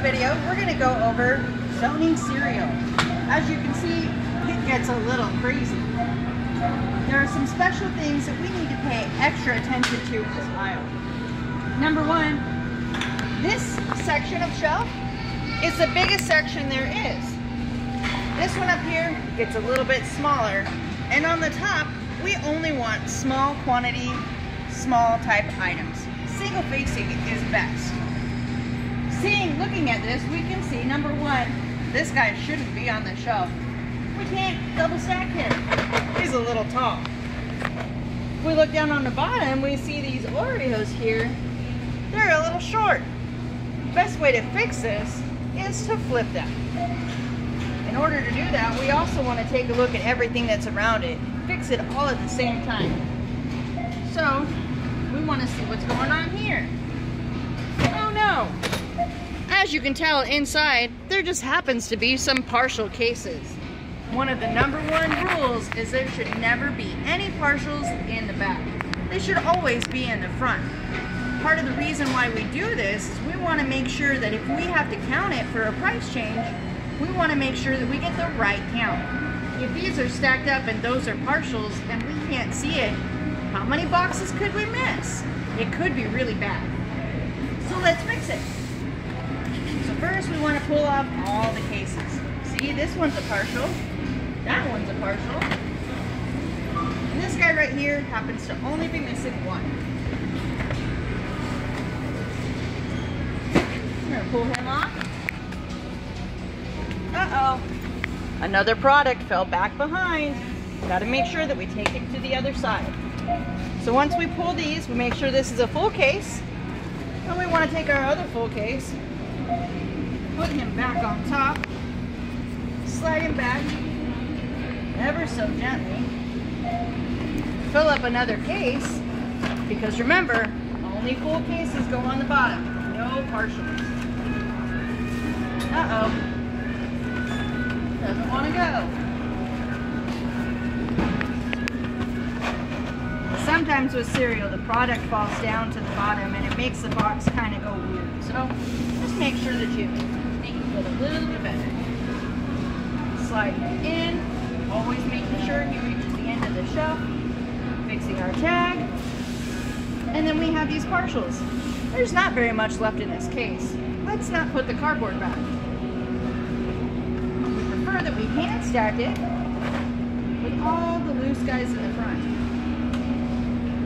video, we're going to go over zoning cereal. As you can see, it gets a little crazy. There are some special things that we need to pay extra attention to in this aisle. Number one, this section of shelf is the biggest section there is. This one up here gets a little bit smaller, and on the top, we only want small quantity, small type items. Single facing is best. Looking at this, we can see, number one, this guy shouldn't be on the shelf. We can't double stack him. He's a little tall. If we look down on the bottom, we see these Oreos here. They're a little short. Best way to fix this is to flip them. In order to do that, we also want to take a look at everything that's around it. Fix it all at the same time. So, we want to see what's going on here. Oh no! As you can tell inside, there just happens to be some partial cases. One of the number one rules is there should never be any partials in the back. They should always be in the front. Part of the reason why we do this is we want to make sure that if we have to count it for a price change, we want to make sure that we get the right count. If these are stacked up and those are partials and we can't see it, how many boxes could we miss? It could be really bad. So let's fix it. So first we want to pull off all the cases. See, this one's a partial, that one's a partial, and this guy right here happens to only be missing one. I'm going to pull him off. Uh-oh. Another product fell back behind. Got to make sure that we take him to the other side. So once we pull these, we make sure this is a full case. And we want to take our other full case, put him back on top, slide him back ever so gently, fill up another case, because remember, only full cases go on the bottom, no partials. Uh-oh. Doesn't want to go. Sometimes with cereal, the product falls down to the bottom and it makes the box kind of go weird. So just make sure that you make it feel a little bit better. Slide it in, always making sure he reaches the end of the shelf, fixing our tag, and then we have these partials. There's not very much left in this case. Let's not put the cardboard back. We prefer that we hand stack it with all the loose guys in the front.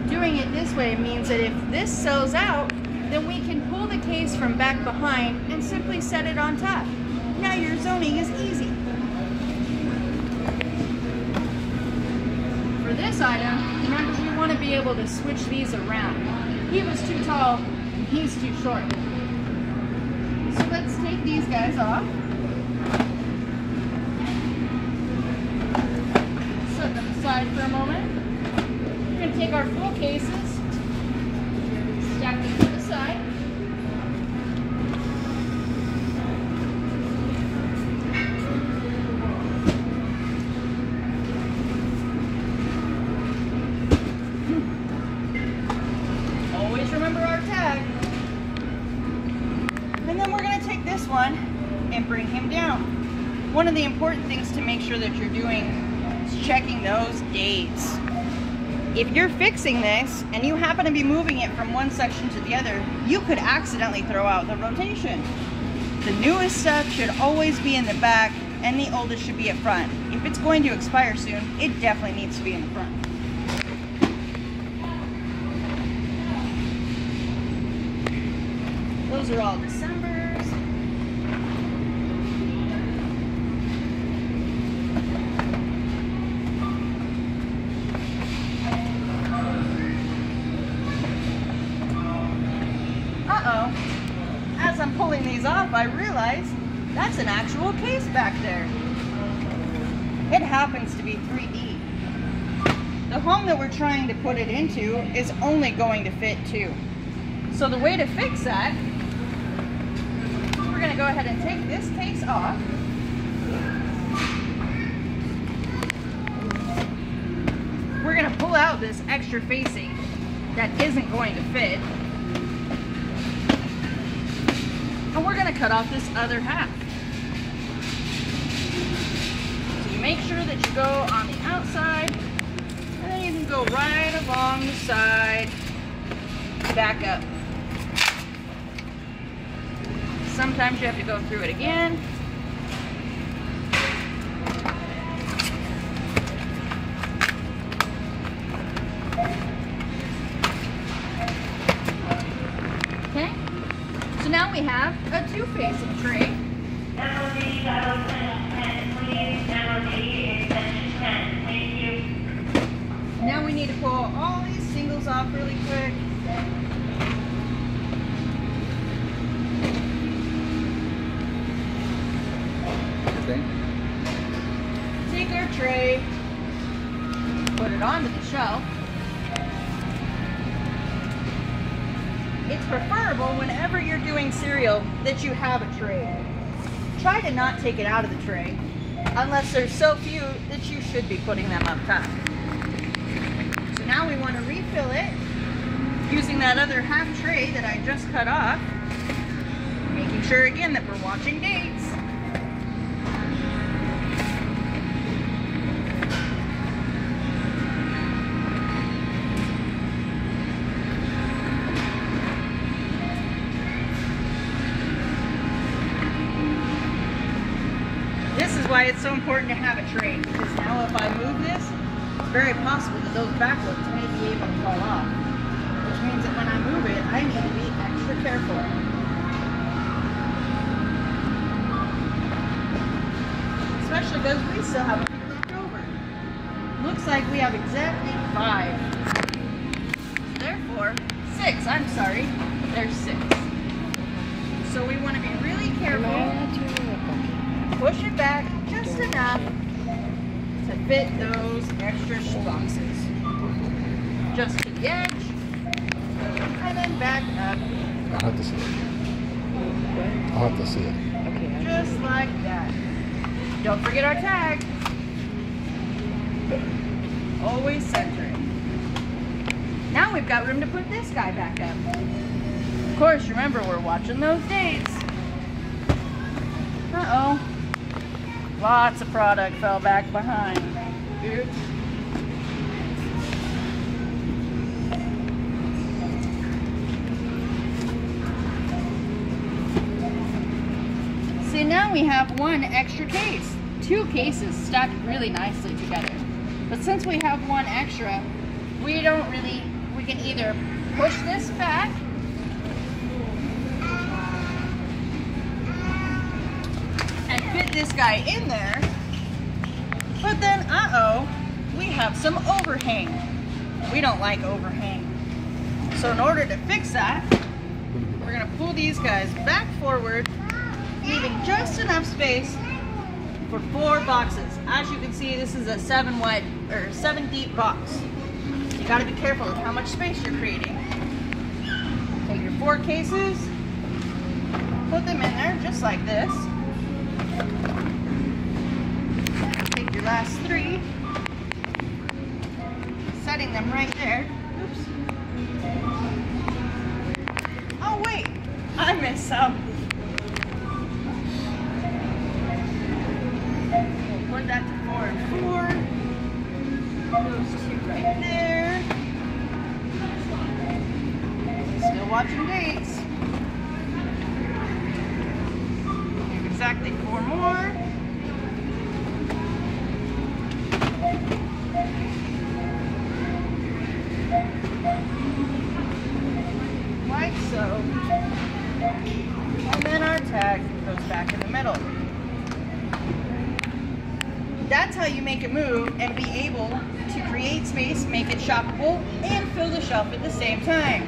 Doing it this way means that if this sells out, then we can pull the case from back behind and simply set it on top. Now your zoning is easy. For this item, remember we want to be able to switch these around. He was too tall, and he's too short. So let's take these guys off. Set them aside for a moment. We're going to take our full cases, stack them to the side. Always remember our tag. And then we're going to take this one and bring him down. One of the important things to make sure that you're doing is checking those dates. If you're fixing this and you happen to be moving it from one section to the other, you could accidentally throw out the rotation. The newest stuff should always be in the back and the oldest should be at front. If it's going to expire soon, it definitely needs to be in the front. Those are all Decembers. As I'm pulling these off, I realize that's an actual case back there. It happens to be 3D. The home that we're trying to put it into is only going to fit 2. So the way to fix that, we're going to go ahead and take this case off. We're going to pull out this extra facing that isn't going to fit. And we're going to cut off this other half. So you make sure that you go on the outside, and then you can go right along the side, back up. Sometimes you have to go through it again. Okay, so now we have a two-facing tray. Now we need to pull all these singles off really quick. Okay. Take our tray, put it onto the shelf. It's preferable whenever you're doing cereal that you have a tray. Try to not take it out of the tray unless there's so few that you should be putting them up top. So now we want to refill it using that other half tray that I just cut off, making sure again that we're watching dates. This is why it's so important to have a tray, because now if I move this, it's very possible that those back ones may be able to fall off, which means that when I move it, I need to be extra careful. Especially because we still have a few left over. Looks like we have exactly 5. Therefore, 6, I'm sorry, there's 6. So we want to be really careful. Push it back just enough to fit those extra boxes. Just to the edge, and then back up. I'll have to see it. I'll have to see it. Just like that. Don't forget our tag. Always center it. Now we've got room to put this guy back up. Of course, remember we're watching those dates. Uh-oh. Lots of product fell back behind. Oops. See, now we have one extra case. 2 cases stacked really nicely together. But since we have one extra, we can either push this back and fit this guy in there, but then, uh-oh, we have some overhang. We don't like overhang. So in order to fix that, we're gonna pull these guys back forward, leaving just enough space for 4 boxes. As you can see, this is a 7 deep box. You gotta be careful of how much space you're creating. Take your 4 cases, put them in there just like this. Take your last 3, setting them right there. Oops. Oh wait, I missed some. We'll put that to 4 and 4. Those 2 right there. Still watching dates. Exactly 4 more. Like so. And then our tag goes back in the middle. That's how you make it move and be able to create space, make it shoppable, and fill the shelf at the same time.